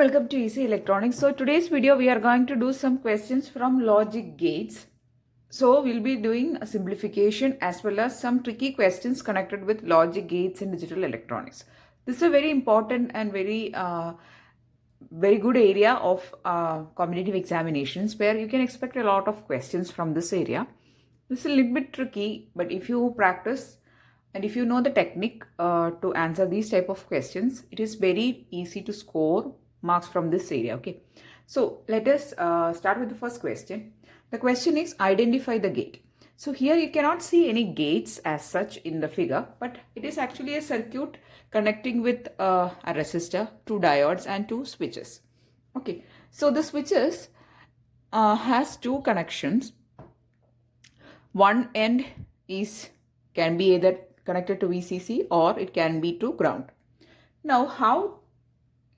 welcome to Easy Electronics. So today's video we are going to do some questions from logic gates. So we'll be doing a simplification as well as some tricky questions connected with logic gates in digital electronics. This is a very important and very good area of competitive examinations where you can expect a lot of questions from this area. This is a little bit tricky, but if you practice and if you know the technique to answer these type of questions, it is very easy to score marks from this area. Okay, so let us start with the first question. The question is identify the gate. So here you cannot see any gates as such in the figure, but it is actually a circuit connecting with a resistor, two diodes and two switches. Okay, so the switches has two connections. One end can be either connected to VCC or it can be to ground. Now, how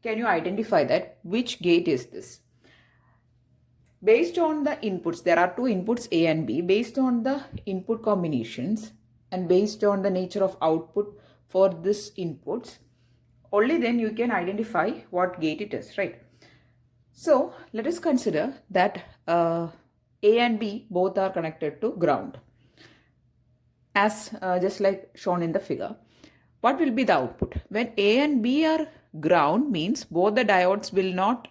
can you identify that? Which gate is this? Based on the inputs, there are two inputs A and B. Based on the input combinations and based on the nature of output for this inputs, only then you can identify what gate it is, right? So let us consider that A and B both are connected to ground, as just like shown in the figure. What will be the output? When A and B are ground means both the diodes will not,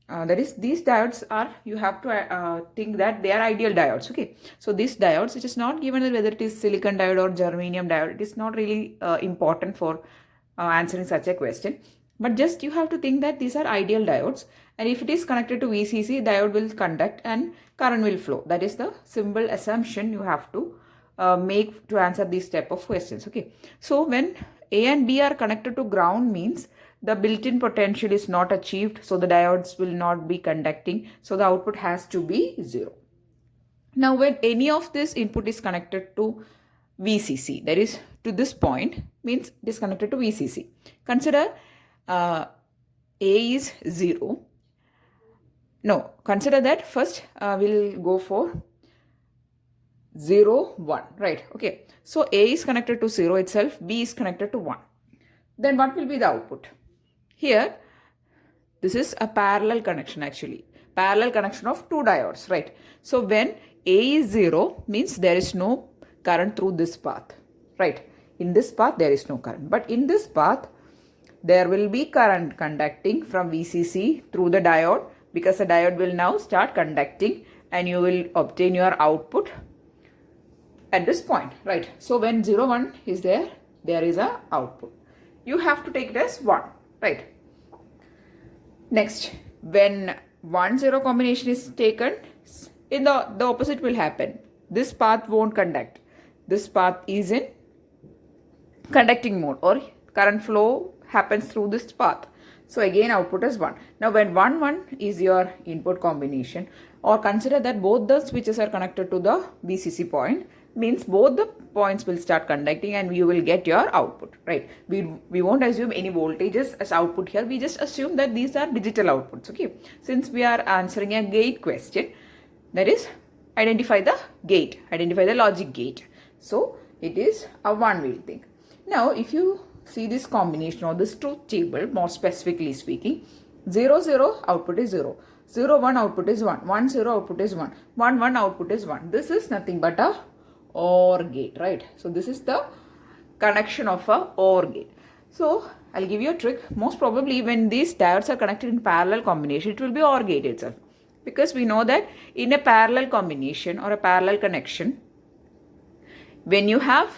that is, these diodes are, you have to think that they are ideal diodes. Okay, so these diodes, it is not given whether it is silicon diode or germanium diode. It is not really important for answering such a question, but just you have to think that these are ideal diodes, and if it is connected to VCC, diode will conduct and current will flow. That is the simple assumption you have to make to answer these type of questions. Okay, so when A and B are connected to ground means the built-in potential is not achieved, so the diodes will not be conducting, so the output has to be 0. Now when any of this input is connected to VCC, that is to this point, means it is connected to VCC. Consider A is 0. No, consider that first we'll go for 0, 1, right? Okay, so A is connected to 0 itself, B is connected to 1. Then what will be the output? Here, this is a parallel connection actually. Parallel connection of two diodes, right? So when A is 0 means there is no current through this path, right? In this path there is no current. But in this path, there will be current conducting from VCC through the diode, because the diode will now start conducting and you will obtain your output at this point, right? So when 0, 1 is there, there is a output. You have to take it as 1, right? Next, when 1, 0 combination is taken, in the opposite will happen. This path won't conduct. This path is in conducting mode, or current flow happens through this path. So again output is 1. Now when 1, 1 is your input combination, or consider that both the switches are connected to the VCC point, means both the points will start conducting and you will get your output, right? We won't assume any voltages as output here. We just assume that these are digital outputs. Okay, since we are answering a gate question, that is, identify the gate, identify the logic gate. So it is a 1, we'll think. Now if you see this combination or this truth table, more specifically speaking, 0, 0 output is 0, 0, 1 output is 1, 1, 0 output is 1, 1, 1 output is 1. This is nothing but a OR gate, right? So this is the connection of a OR gate. So I'll give you a trick. Most probably when these diodes are connected in parallel combination, it will be OR gate itself, because we know that in a parallel combination or a parallel connection, when you have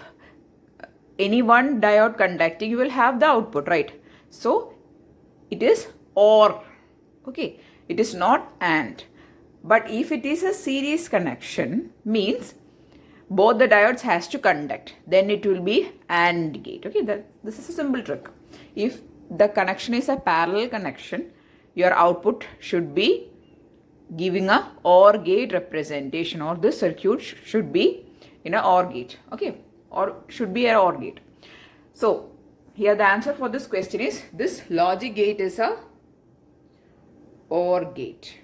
any one diode conducting, you will have the output, right? So it is OR. Okay, it is not AND. But if it is a series connection, means both the diodes has to conduct, then it will be AND gate. Okay, this is a simple trick. If the connection is a parallel connection, your output should be giving a OR gate representation, or this circuit should be in a OR gate. Okay, or should be an OR gate. So here the answer for this question is, this logic gate is a OR gate,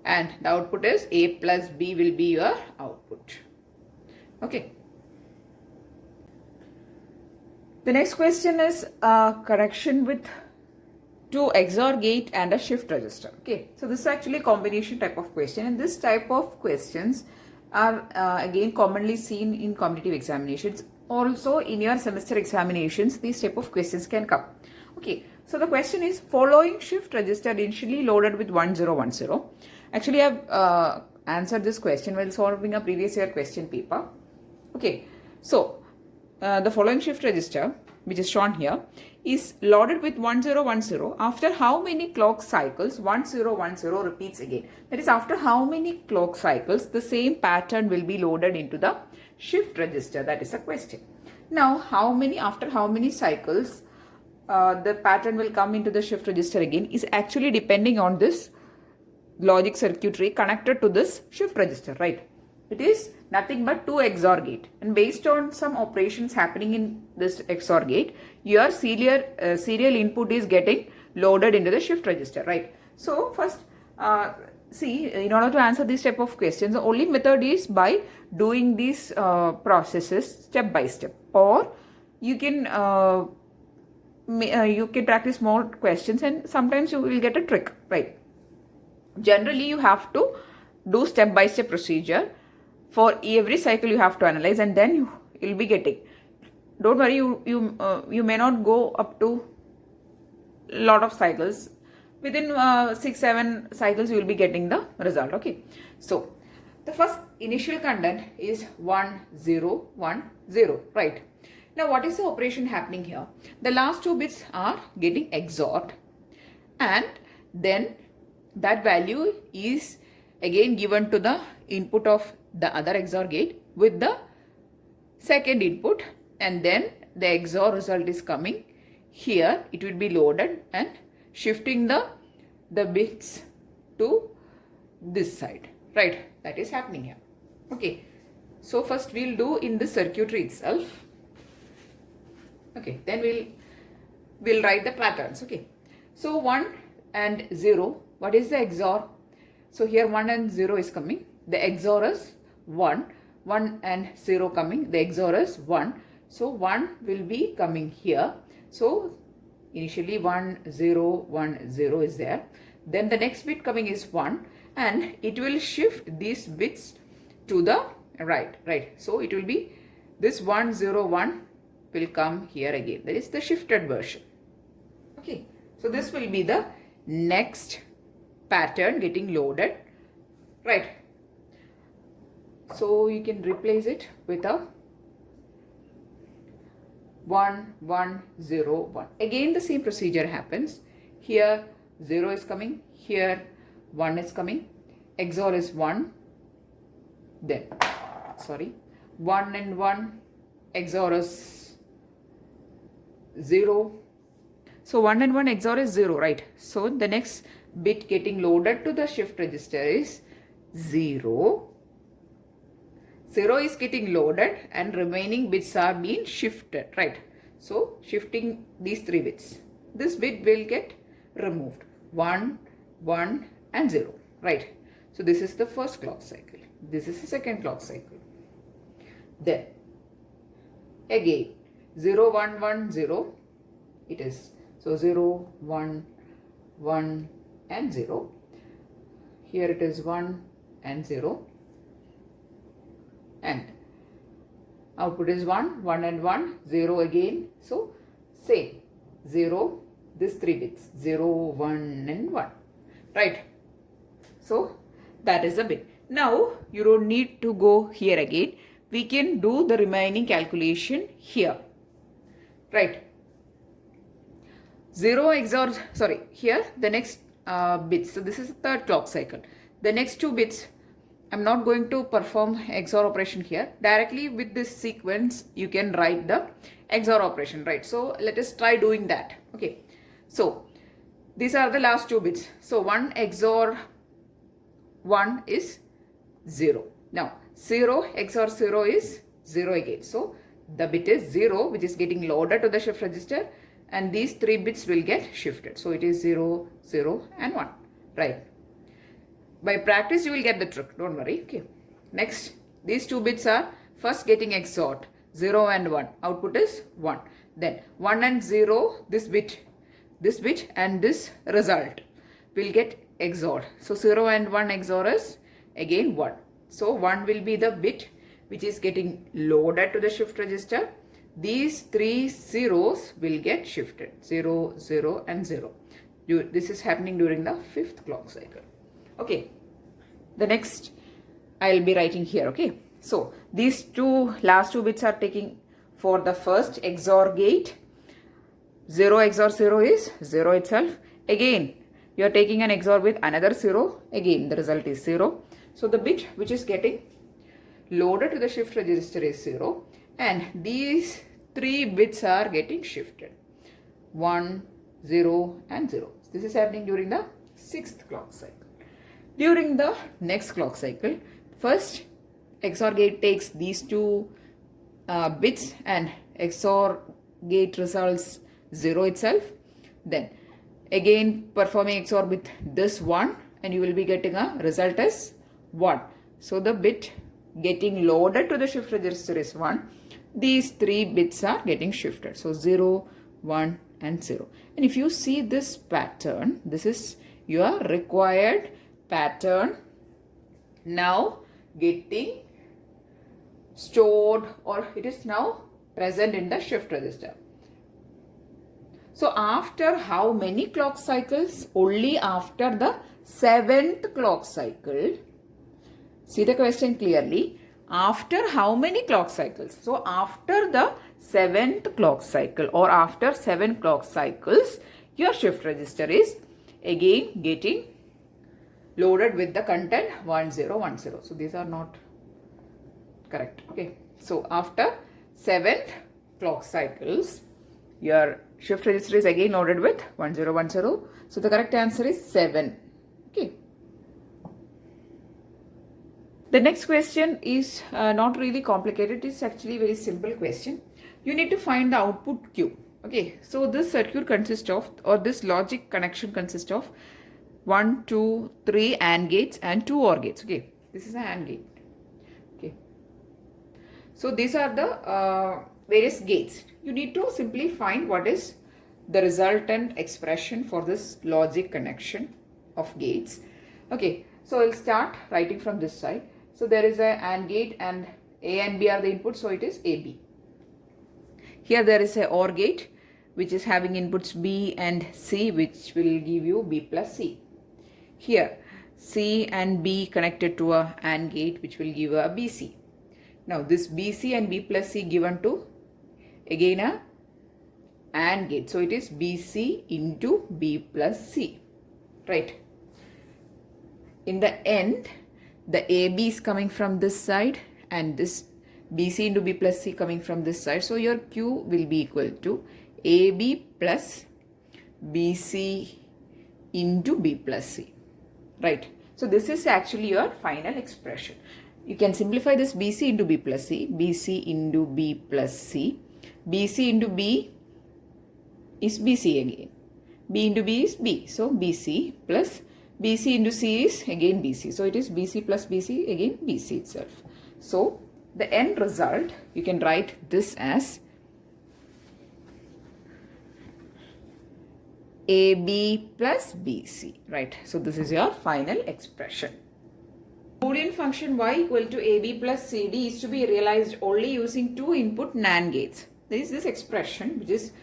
and the output is A plus B will be your output. Okay. The next question is connection with to XOR gate and a shift register. Okay, so this is actually a combination type of question, and this type of questions are again commonly seen in competitive examinations. Also in your semester examinations, these type of questions can come. Okay, so the question is, following shift register initially loaded with 1010. Actually, I have answered this question while solving a previous year question paper. Okay, so the following shift register, which is shown here, is loaded with 1010 after how many clock cycles 1010 repeats again. That is, after how many clock cycles the same pattern will be loaded into the shift register. That is the question. Now, after how many cycles the pattern will come into the shift register again is actually depending on this logic circuitry connected to this shift register, right? It is nothing but 2 XOR gate, and based on some operations happening in this XOR gate, your serial input is getting loaded into the shift register, right? So first, see, in order to answer this type of questions, the only method is by doing these processes step by step, or you can practice more questions, and sometimes you will get a trick, right? Generally, you have to do step by step procedure. For every cycle you have to analyze, and then you will be getting. Don't worry, you may not go up to lot of cycles. Within 6-7 cycles you will be getting the result. Okay, so the first initial content is 1010, right? Now what is the operation happening here? The last 2 bits are getting XORed, and then that value is again given to the input of the other XOR gate with the second input, and then the XOR result is coming here. It will be loaded and shifting the bits to this side, right? That is happening here. Okay, so first we'll do in the circuitry itself. Okay, then we'll write the patterns. Okay, so 1 and 0, what is the XOR? So here 1 and 0 is coming, the XOR is 1 and 0 coming, the XOR is 1. So 1 will be coming here. So initially 1 0 1 0 is there. Then the next bit coming is 1, and it will shift these bits to the right. So it will be this 1 0 1 will come here again. That is the shifted version. Okay, so this will be the next pattern getting loaded, right? So you can replace it with a 1 1 0 1. Again the same procedure happens. Here 0 is coming, here 1 is coming, XOR is 1, then 1 and 1, XOR is 0. So 1 and 1 XOR is 0, right? So the next bit getting loaded to the shift register is 0. 0 is getting loaded and remaining bits are being shifted, right? So shifting these 3 bits. This bit will get removed. 1, 1 and 0, right? So this is the first clock cycle. This is the second clock cycle. Then again 0 1 1 0 it is. So 0 1 1 and 0. Here it is 1 and 0. And output is 1 1 and 1 0 again. So same 0, this 3 bits 0 1 and 1, right? So that is a bit. Now you don't need to go here again. We can do the remaining calculation here, right? 0 XOR, sorry, here the next bits. So this is the third clock cycle. The next 2 bits, I'm not going to perform XOR operation here. Directly with this sequence, you can write the XOR operation, right? So let us try doing that. Okay. So these are the last 2 bits. So 1 XOR 1 is 0. Now 0 XOR 0 is 0 again. So the bit is 0, which is getting loaded to the shift register, and these 3 bits will get shifted. So it is 0 0 and 1, right? By practice you will get the trick, don't worry. Okay, next these 2 bits are first getting XORed, 0 and 1, output is 1. Then 1 and 0, this bit this bit and this result will get XORed. So 0 and 1 XOR is again 1. So 1 will be the bit which is getting loaded to the shift register. These 3 zeros will get shifted, 0, 0 and 0. This is happening during the 5th clock cycle. Okay, the next I'll be writing here. Okay, so these last two bits are taking for the first XOR gate. 0 XOR 0 is 0 itself. Again, you are taking an XOR with another 0. Again, the result is 0. So the bit which is getting loaded to the shift register is 0. And these 3 bits are getting shifted. 1, 0 and 0. This is happening during the 6th clock cycle. During the next clock cycle, first XOR gate takes these 2 bits and XOR gate results 0 itself. Then again performing XOR with this 1 and you will be getting a result as 1. So the bit getting loaded to the shift register is 1. These 3 bits are getting shifted. So 0, 1 and 0. And if you see this pattern, this is your required pattern now getting stored, or it is now present in the shift register. So after how many clock cycles? Only after the 7th clock cycle. See the question clearly. After how many clock cycles? So after the 7th clock cycle or after 7 clock cycles, your shift register is again getting loaded with the content 1010. So these are not correct. Okay. So after 7th clock cycles, your shift register is again loaded with 1010. So the correct answer is 7. Okay. The next question is not really complicated. It's actually a very simple question. You need to find the output Q. Okay. So this circuit consists of, or this logic connection consists of 1, 2, 3 AND gates and 2 OR gates. Okay. This is an AND gate. Okay. So these are the various gates. You need to simply find what is the resultant expression for this logic connection of gates. Okay, so I'll start writing from this side. So there is a AND gate and A and B are the inputs, so it is AB. Here there is a OR gate which is having inputs B and C, which will give you B plus C. Here C and B connected to a AND gate which will give a BC. Now this BC and B plus C given to again a AND gate. So it is BC into B plus C. Right. In the end, the AB is coming from this side and this BC into B plus C coming from this side. So your Q will be equal to AB plus BC into B plus C. Right. So this is actually your final expression. You can simplify this BC into B plus C, BC into B plus C. BC into B is BC again. B into B is B. So BC plus BC into C is again BC. So it is BC plus BC again BC itself. So the end result, you can write this as AB plus BC. Right. So this is your final expression. Boolean function y equal to AB plus CD is to be realized only using 2 input NAND gates. There is this expression which is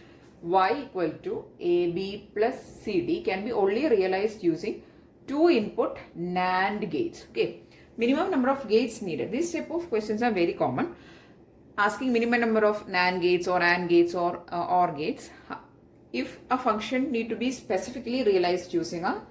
y equal to AB plus CD can be only realized using 2 input NAND gates. Okay. Minimum number of gates needed. These type of questions are very common. Asking minimum number of NAND gates or AND gates or OR gates. If a function need to be specifically realized using a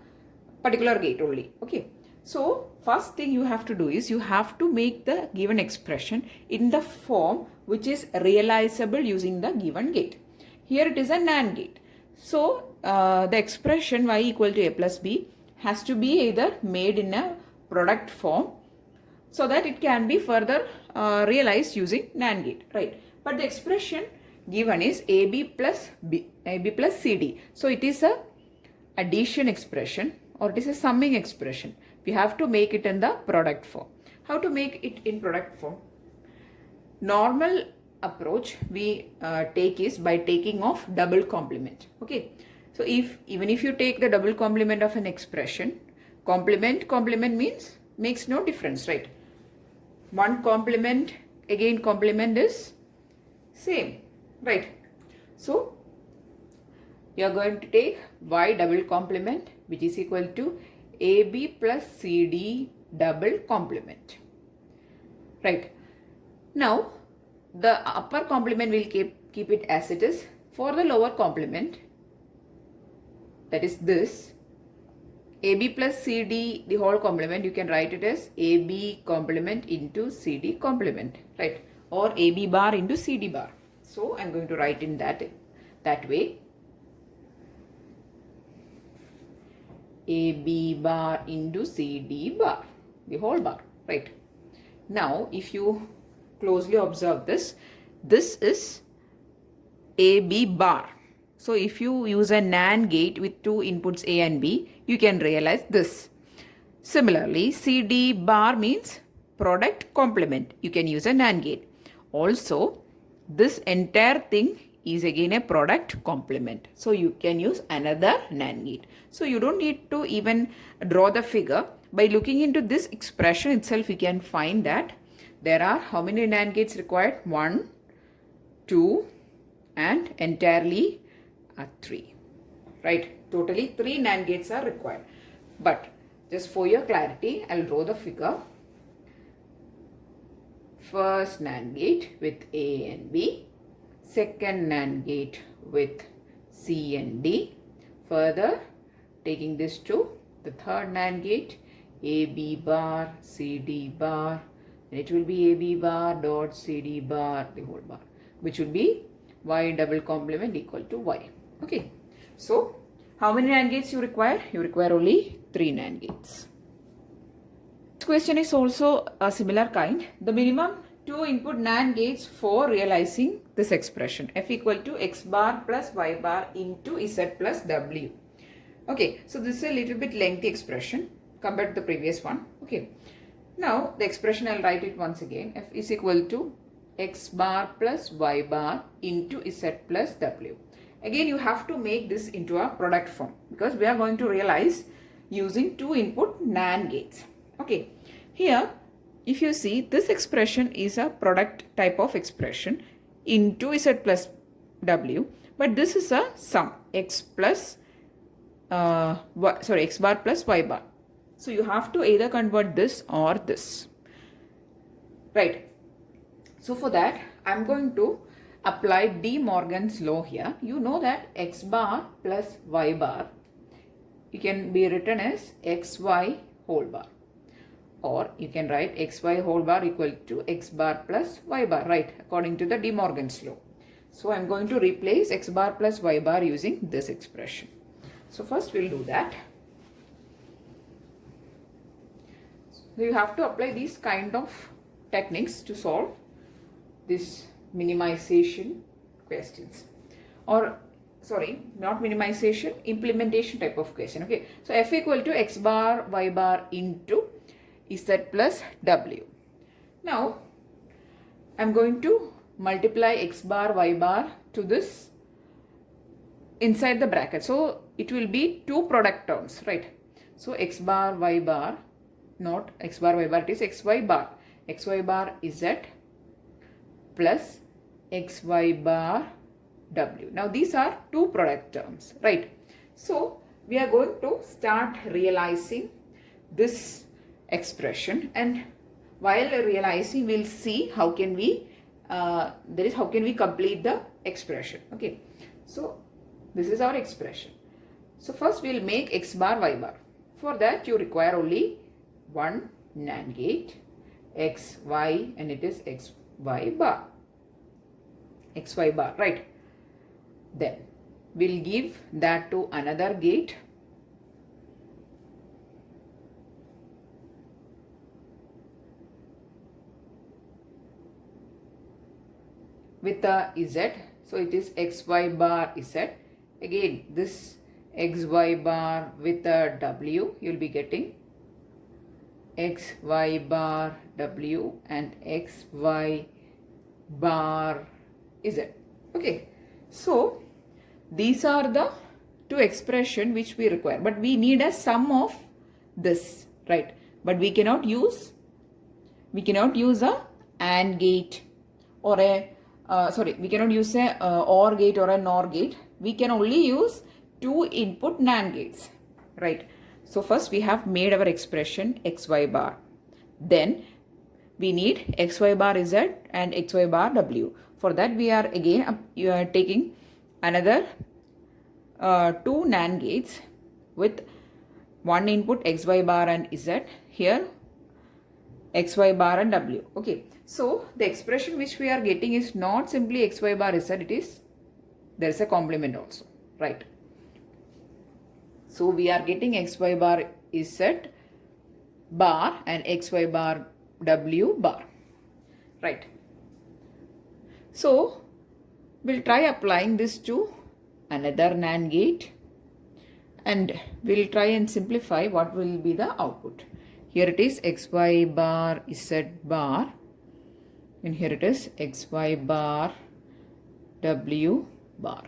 particular gate only. Okay. So first thing you have to do is you have to make the given expression in the form which is realizable using the given gate. Here it is a NAND gate. So the expression y equal to a plus b has to be either made in a product form so that it can be further realized using NAND gate, right? But the expression given is AB plus CD. So it is a addition expression or it is a summing expression. We have to make it in the product form. How to make it in product form? Normal approach we take is by taking off double complement. Okay. So even if you take the double complement of an expression, complement means makes no difference, right? One complement, again complement is same, right? So you are going to take y double complement, which is equal to AB plus CD double complement, right? Now the upper complement will keep it as it is. For the lower complement, that is this AB plus CD, the whole complement, you can write it as AB complement into CD complement, right? Or AB bar into CD bar. So I'm going to write in that way. AB bar into CD bar, the whole bar, right? Now if you closely observe this is AB bar. So if you use a NAND gate with two inputs A and B, you can realize this. Similarly, CD bar means product complement. You can use a NAND gate. Also, this entire thing is again a product complement. So you can use another NAND gate. So you don't need to even draw the figure. By looking into this expression itself, you can find that there are how many NAND gates required? 1, 2 and entirely 3, right? Totally 3 NAND gates are required. But just for your clarity, I'll draw the figure. First NAND gate with A and B, second NAND gate with C and D. Further, taking this to the third NAND gate, AB bar, CD bar, and it will be AB bar dot CD bar, the whole bar, which will be Y double complement equal to Y. Okay, so how many NAND gates you require? You require only 3 NAND gates. This question is also a similar kind. The minimum 2 input NAND gates for realizing this expression F equal to X bar plus Y bar into Z plus W. Okay, so this is a little bit lengthy expression compared to the previous one. Okay, now the expression I'll write it once again. F is equal to X bar plus Y bar into Z plus W. Again, you have to make this into a product form because we are going to realize using 2 input NAND gates. Okay, here if you see, this expression is a product type of expression into Z plus W, but this is a sum X bar plus Y bar. So you have to either convert this or this, right? So for that, I'm going to apply De Morgan's law here. You know that X bar plus Y bar, it can be written as XY whole bar. Or you can write XY whole bar equal to X bar plus Y bar, right? According to the De Morgan's law. So I'm going to replace X bar plus Y bar using this expression. So first we'll do that. So you have to apply these kind of techniques to solve this minimization questions, or sorry, not minimization, implementation type of question. Okay, so F equal to X bar Y bar into Z plus W. Now I'm going to multiply X bar Y bar to this inside the bracket, so it will be 2 product terms, right? So X bar Y bar, not X bar Y bar, it is XY bar. XY bar Z plus XY bar W. Now these are 2 product terms, right? So we are going to start realizing this expression, and while realizing we'll see how can we how can we complete the expression. Okay, so this is our expression. So first we'll make X bar Y bar. For that you require only 1 NAND gate, XY, and it is XY bar. XY bar, right? Then we'll give that to another gate. With a Z, so it is XY bar Z. Again, this XY bar with a W, you'll be getting XY bar W and XY bar Z. Okay, so these are the to expression which we require, but we need a sum of this, right? But we cannot use a AND gate or we cannot use a OR gate or a NOR gate. We can only use 2 input NAND gates, right? So first we have made our expression xy bar. Then we need xy bar z and xy bar w. For that we are again taking another 2 NAND gates with one input xy bar and z. Here xy bar and w. Okay, so the expression which we are getting is not simply xy bar z, there is a complement also, right? So we are getting xy bar z bar and xy bar w bar, right? So we'll try applying this to another NAND gate and we'll try and simplify what will be the output. Here it is xy bar z bar and here it is xy bar w bar.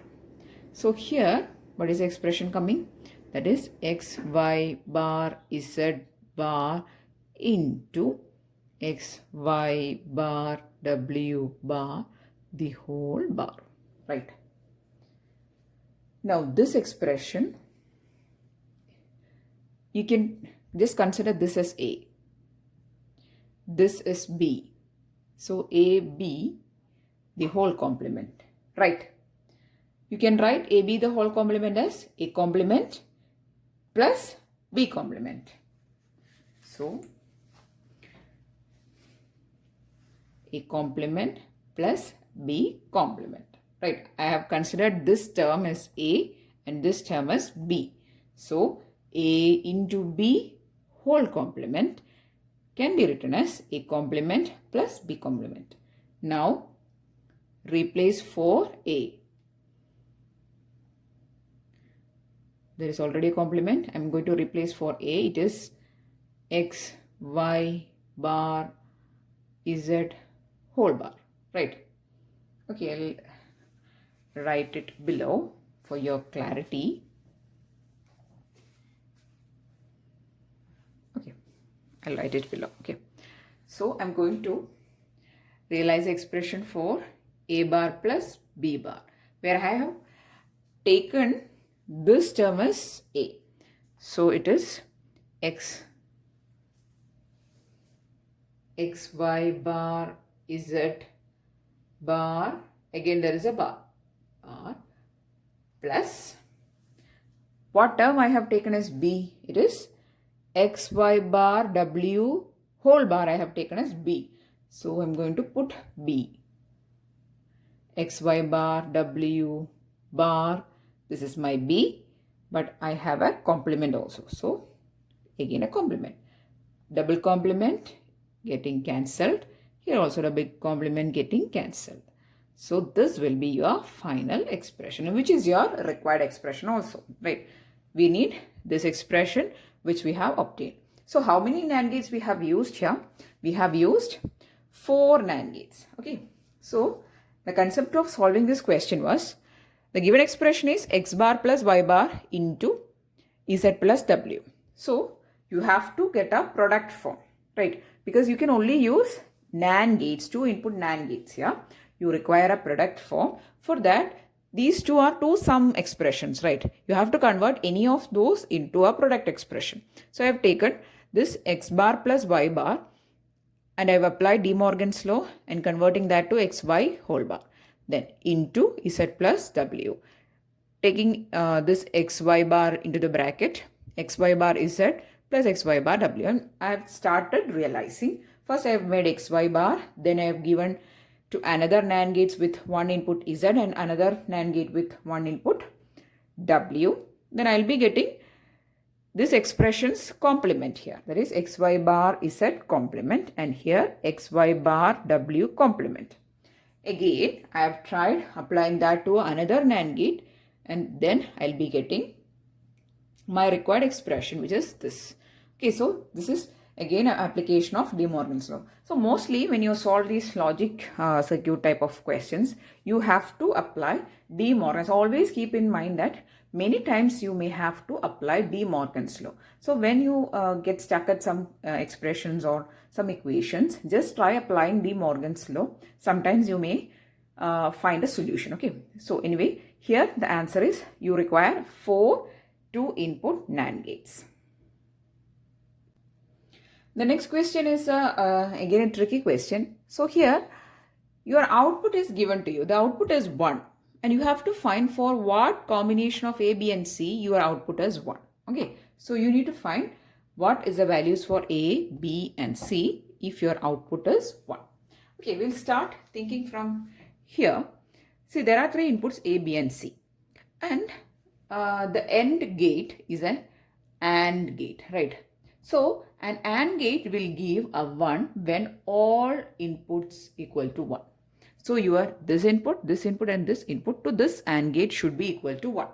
So here what is the expression coming? That is xy bar z bar into xy bar w bar the whole bar, right? Now this expression, you can just consider this as A. This is B. So AB the whole complement, right? You can write AB the whole complement as A complement plus B complement. So A complement plus B complement, right? I have considered this term as A and this term as B. So A into B whole complement can be written as A complement plus B complement. Now replace for A. There is already a complement. I am going to replace for A. It is x, y bar, z whole bar, right? Okay, I'll write it below for your clarity. Okay, I'll write it below. Okay, so I'm going to realize the expression for A bar plus B bar, where I have taken this term as A. So it is xy bar z bar, again there is a bar plus what term I have taken as B? It is xy bar w whole bar I have taken as B. So I'm going to put B. xy bar w bar, this is my B, but I have a complement also. So again a complement. Double complement getting cancelled. Here also the big complement getting cancelled. So this will be your final expression, which is your required expression also, right? We need this expression which we have obtained. So how many NAND gates we have used here? We have used 4 NAND gates. Okay. So the concept of solving this question was, the given expression is x bar plus y bar into z plus w. So you have to get a product form, right? Because you can only use NAND gates, 2 input NAND gates here. You require a product form. For that, these two are two sum expressions, right? You have to convert any of those into a product expression. So I have taken this x bar plus y bar and I have applied De Morgan's law and converting that to xy whole bar. Then into z plus w. Taking this xy bar into the bracket, xy bar z plus xy bar w. And I have started realizing. First I have made xy bar, then I have given to another NAND gates with one input z and another NAND gate with one input w. Then I will be getting this expression's complement here. That is xy bar z complement and here xy bar w complement. Again, I have tried applying that to another NAND gate and then I will be getting my required expression, which is this. Okay, so this is again an application of De Morgan's law. So mostly when you solve these logic circuit type of questions, you have to apply De Morgan's. Always keep in mind that many times you may have to apply De Morgan's law. So when you get stuck at some expressions or some equations, just try applying De Morgan's law. Sometimes you may find a solution. Okay, so anyway, here the answer is you require 4 2-input NAND gates. The next question is again a tricky question. So here your output is given to you. The output is 1 and you have to find for what combination of A, B and C your output is 1. Okay, so you need to find what is the values for A, B and C if your output is 1. Okay, we'll start thinking from here. See, there are 3 inputs A, B and C, and the AND gate is an AND gate, right? So an AND gate will give a 1 when all inputs equal to 1. So your this input and this input to this AND gate should be equal to 1.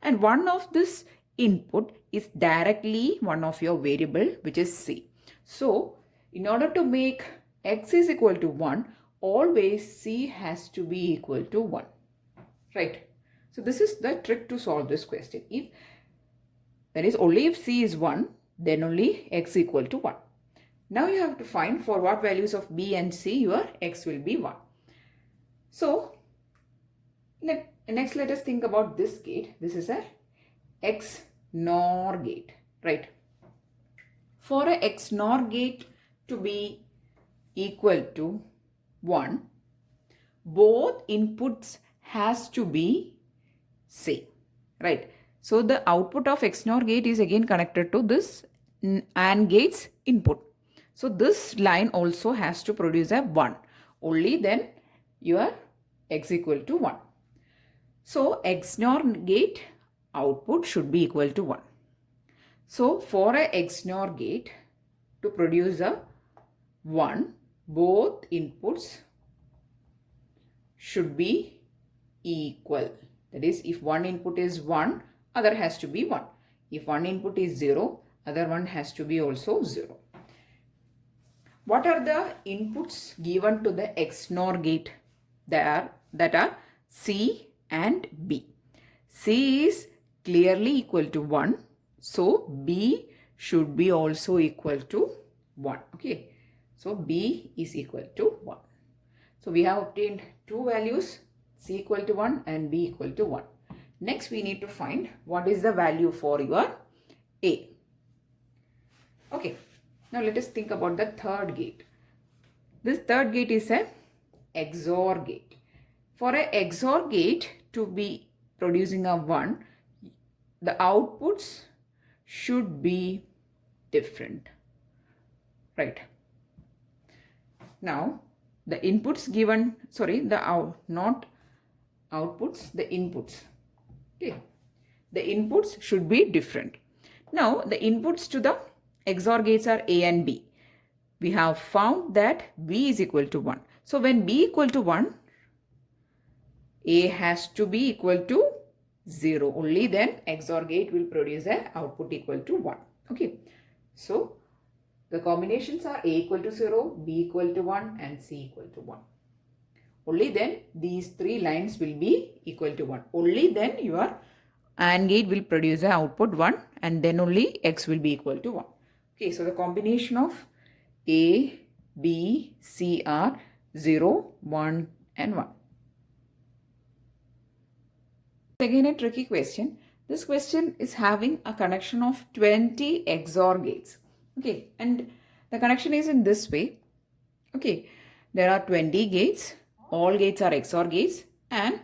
And one of this input is directly one of your variable, which is C. So in order to make X is equal to 1, always C has to be equal to 1, right? So this is the trick to solve this question. If that is only if C is 1, then only X equal to 1. Now you have to find for what values of B and C your X will be 1. So next let us think about this gate. This is a XNOR gate, right? For a XNOR gate to be equal to 1, both inputs has to be same, right? So the output of XNOR gate is again connected to this AND gate's input. So this line also has to produce a 1. Only then your X equal to 1. So XNOR gate output should be equal to 1. So for a XNOR gate to produce a 1, both inputs should be equal. That is, if one input is 1, other has to be 1. If one input is 0, other one has to be also 0. What are the inputs given to the XNOR gate? That are C and B. C is clearly equal to 1. So B should be also equal to 1. Okay. So B is equal to 1. So we have obtained two values, C equal to 1 and B equal to 1. Next we need to find what is the value for your A. Okay. Now let us think about the third gate. This third gate is a XOR gate. For a XOR gate to be producing a 1, the outputs should be different, right? Now the inputs given, not outputs, the inputs. Okay, the inputs should be different. Now the inputs to the XOR gates are A and B. We have found that B is equal to 1. So when B equal to 1, A has to be equal to 0. Only then XOR gate will produce an output equal to 1. Okay. So the combinations are A equal to 0, B equal to 1 and C equal to 1. Only then these three lines will be equal to 1. Only then your AND gate will produce an output 1 and then only X will be equal to 1. Okay, so the combination of A, B, C are 0, 1 and 1. Again a tricky question. This question is having a connection of 20 XOR gates. Okay, and the connection is in this way. Okay, there are 20 gates. All gates are XOR gates and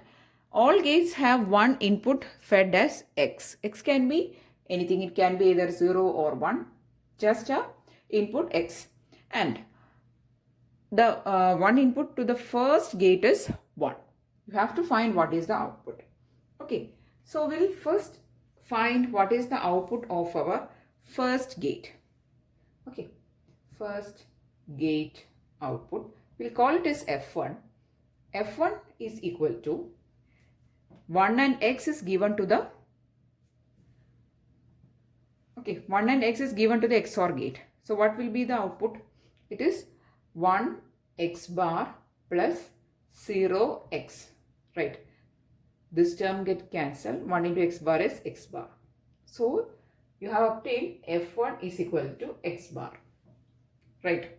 all gates have one input fed as X. X can be anything. It can be either 0 or 1. Just a input X. And the one input to the first gate is 1. You have to find what is the output. Okay, so we'll first find what is the output of our first gate. Okay, first gate output. We'll call it as F1. F1 is equal to 1 and X is given to the 1 and X is given to the XOR gate. So what will be the output? It is 1 x bar plus 0 x, right? This term get cancelled. 1 into x bar is x bar. So you have obtained F1 is equal to x bar, right?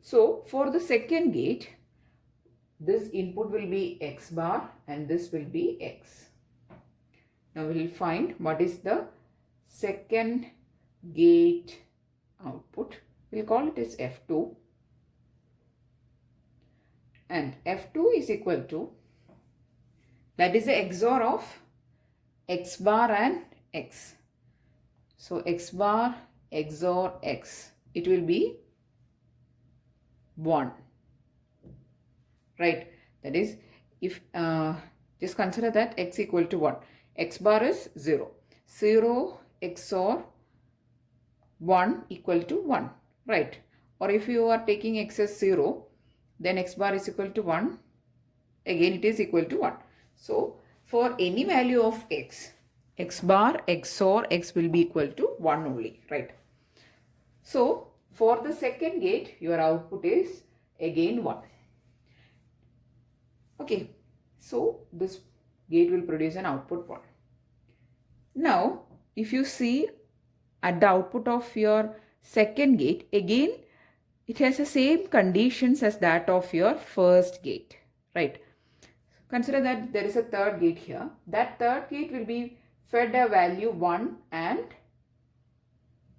So for the second gate, this input will be x bar and this will be x. Now we will find what is the second gate output. We'll call it as F2. And F2 is equal to, that is the XOR of x bar and x. So x bar XOR x, it will be 1, right? That is, if just consider that x equal to 1, x bar is 0, 0 XOR 1 equal to 1, right? Or if you are taking x as 0, then x bar is equal to 1, again it is equal to 1. So for any value of x, x bar XOR x will be equal to 1 only, right? So for the second gate, your output is again 1. Okay, so this gate will produce an output 1. Now, if you see at the output of your second gate, again it has the same conditions as that of your first gate, right? Consider that there is a third gate here. That third gate will be fed a value 1 and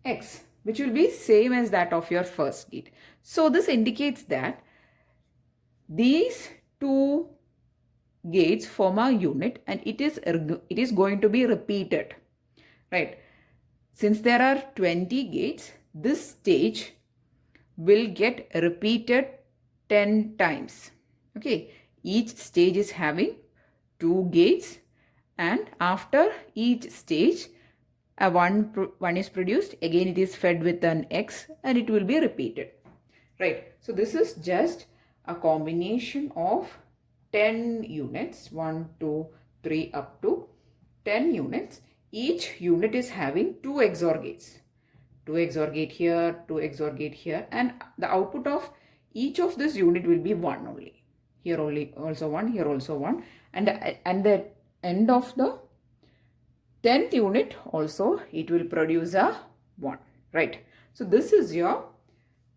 x, which will be same as that of your first gate. So this indicates that these two gates form a unit and it is going to be repeated, right? Since there are 20 gates, this stage will get repeated 10 times. Okay, each stage is having 2 gates and after each stage one is produced, again it is fed with an x and it will be repeated, right? So this is just a combination of 10 units, 1, 2, 3 up to 10 units. Each unit is having 2 XOR gates. 2 XOR gate here, 2 XOR gate here, and the output of each of this unit will be 1 only. Here only also 1, here also 1, and the end of the 10th unit also it will produce a 1, right? So this is your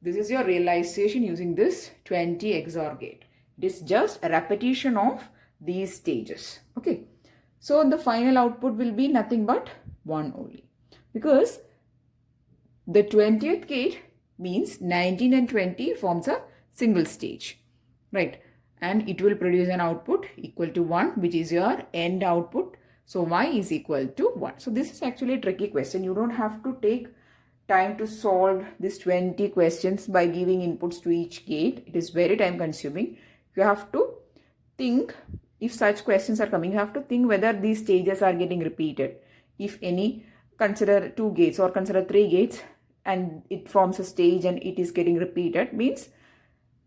realization using this 20 XOR gate. It is just a repetition of these stages. Okay, so the final output will be nothing but 1 only, because the 20th gate means 19 and 20 forms a single stage, right? And it will produce an output equal to 1, which is your end output. So y is equal to 1. So this is actually a tricky question. You don't have to take time to solve these 20 questions by giving inputs to each gate. It is very time consuming. You have to think, if such questions are coming, you have to think whether these stages are getting repeated. If any, consider 2 gates or consider 3 gates and it forms a stage and it is getting repeated, means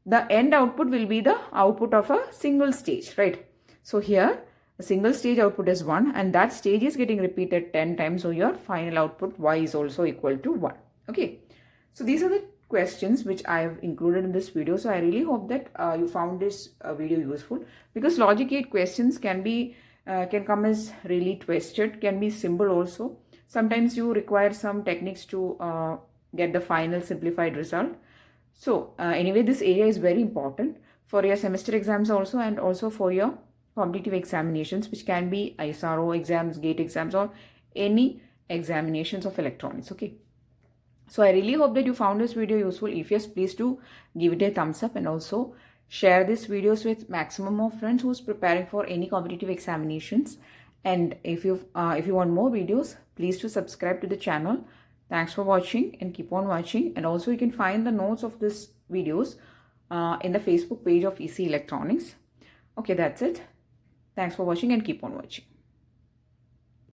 the end output will be the output of a single stage, right? So here a single stage output is 1 and that stage is getting repeated 10 times. So your final output y is also equal to 1. Okay, so these are the questions which I have included in this video. So I really hope that you found this video useful, because logic gate questions can come as really twisted, can be simple also. Sometimes you require some techniques to get the final simplified result. So anyway, this area is very important for your semester exams also, and also for your competitive examinations, which can be ISRO exams, gate exams, or any examinations of electronics. Okay, so I really hope that you found this video useful. If yes, please do give it a thumbs up and also share these videos with maximum of friends who's preparing for any competitive examinations. And if you want more videos, please do subscribe to the channel. Thanks for watching and keep on watching. And also you can find the notes of this videos in the Facebook page of EC Electronics. Okay, that's it. Thanks for watching and keep on watching.